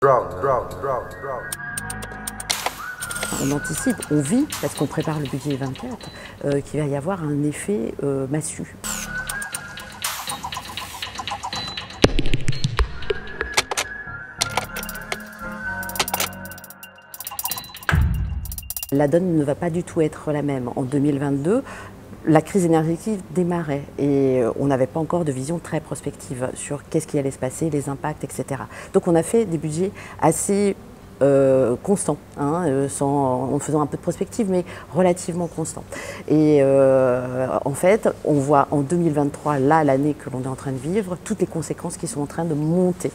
On anticipe, on vit, parce qu'on prépare le budget 24, qu'il va y avoir un effet massue. La donne ne va pas du tout être la même. En 2022, la crise énergétique démarrait et on n'avait pas encore de vision très prospective sur qu'est-ce qui allait se passer, les impacts, etc. Donc on a fait des budgets assez constants, en faisant un peu de prospective, mais relativement constants. Et en fait, on voit en 2023, là, l'année que l'on est en train de vivre, toutes les conséquences qui sont en train de monter.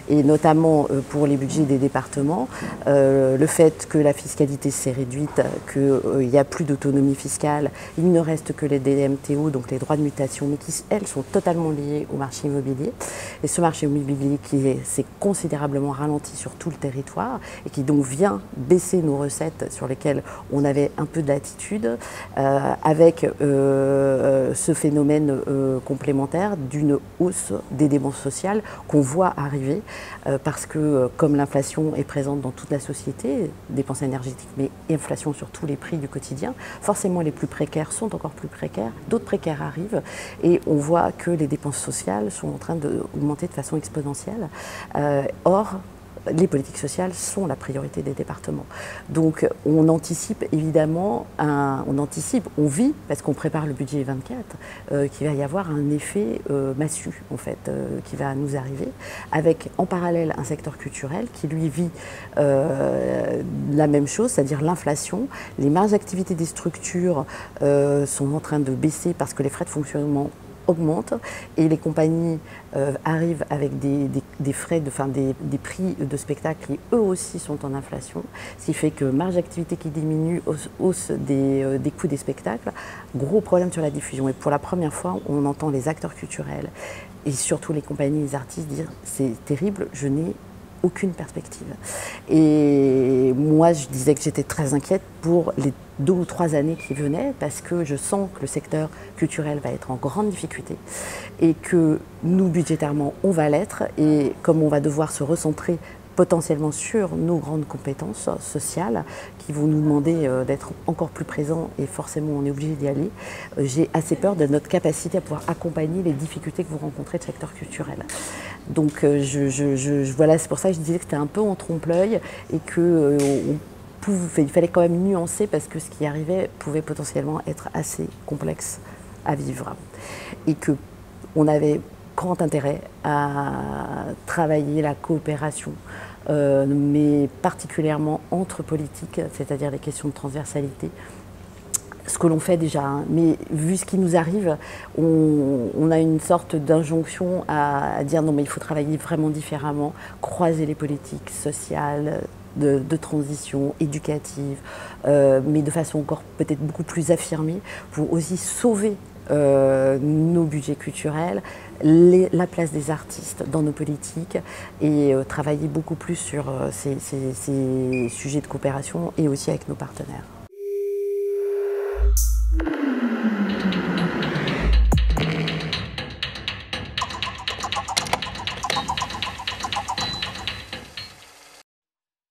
Et notamment pour les budgets des départements, le fait que la fiscalité s'est réduite, qu'il n'y a plus d'autonomie fiscale, il ne reste que les DMTO, donc les droits de mutation, mais qui, elles, sont totalement liées au marché immobilier. Et ce marché immobilier qui s'est considérablement ralenti sur tout le territoire, et qui donc vient baisser nos recettes sur lesquelles on avait un peu de latitude, avec ce phénomène complémentaire d'une hausse des dépenses sociales qu'on voit arriver, parce que comme l'inflation est présente dans toute la société, dépenses énergétiques, mais inflation sur tous les prix du quotidien, forcément les plus précaires sont encore plus précaires, d'autres précaires arrivent, et on voit que les dépenses sociales sont en train d'augmenter de façon exponentielle. Or, les politiques sociales sont la priorité des départements. Donc on anticipe évidemment, on vit, parce qu'on prépare le budget 24, qu'il va y avoir un effet massue en fait, qui va nous arriver, avec en parallèle un secteur culturel qui lui vit la même chose, c'est-à-dire l'inflation. Les marges d'activité des structures sont en train de baisser parce que les frais de fonctionnement augmente et les compagnies arrivent avec des frais, des prix de spectacle qui eux aussi sont en inflation, ce qui fait que marge d'activité qui diminue, hausse des coûts des spectacles, gros problème sur la diffusion. Et pour la première fois, on entend les acteurs culturels et surtout les compagnies, les artistes dire c'est terrible, je n'ai aucune perspective. Et moi, je disais que j'étais très inquiète pour les 2 ou 3 années qui venaient, parce que je sens que le secteur culturel va être en grande difficulté et que nous, budgétairement, on va l'être. Et comme on va devoir se recentrer potentiellement sur nos grandes compétences sociales qui vont nous demander d'être encore plus présents, et forcément on est obligé d'y aller, j'ai assez peur de notre capacité à pouvoir accompagner les difficultés que vous rencontrez de secteur culturel. Donc voilà, c'est pour ça que je disais que c'était un peu en trompe-l'œil et que il fallait quand même nuancer, parce que ce qui arrivait pouvait potentiellement être assez complexe à vivre. Et qu'on avait grand intérêt à travailler la coopération, mais particulièrement entre politiques, c'est-à-dire les questions de transversalité. Ce que l'on fait déjà, mais vu ce qui nous arrive, on a une sorte d'injonction à dire non mais il faut travailler vraiment différemment, croiser les politiques sociales, de transition éducative, mais de façon encore peut-être beaucoup plus affirmée, pour aussi sauver nos budgets culturels, la place des artistes dans nos politiques, et travailler beaucoup plus sur ces sujets de coopération et aussi avec nos partenaires.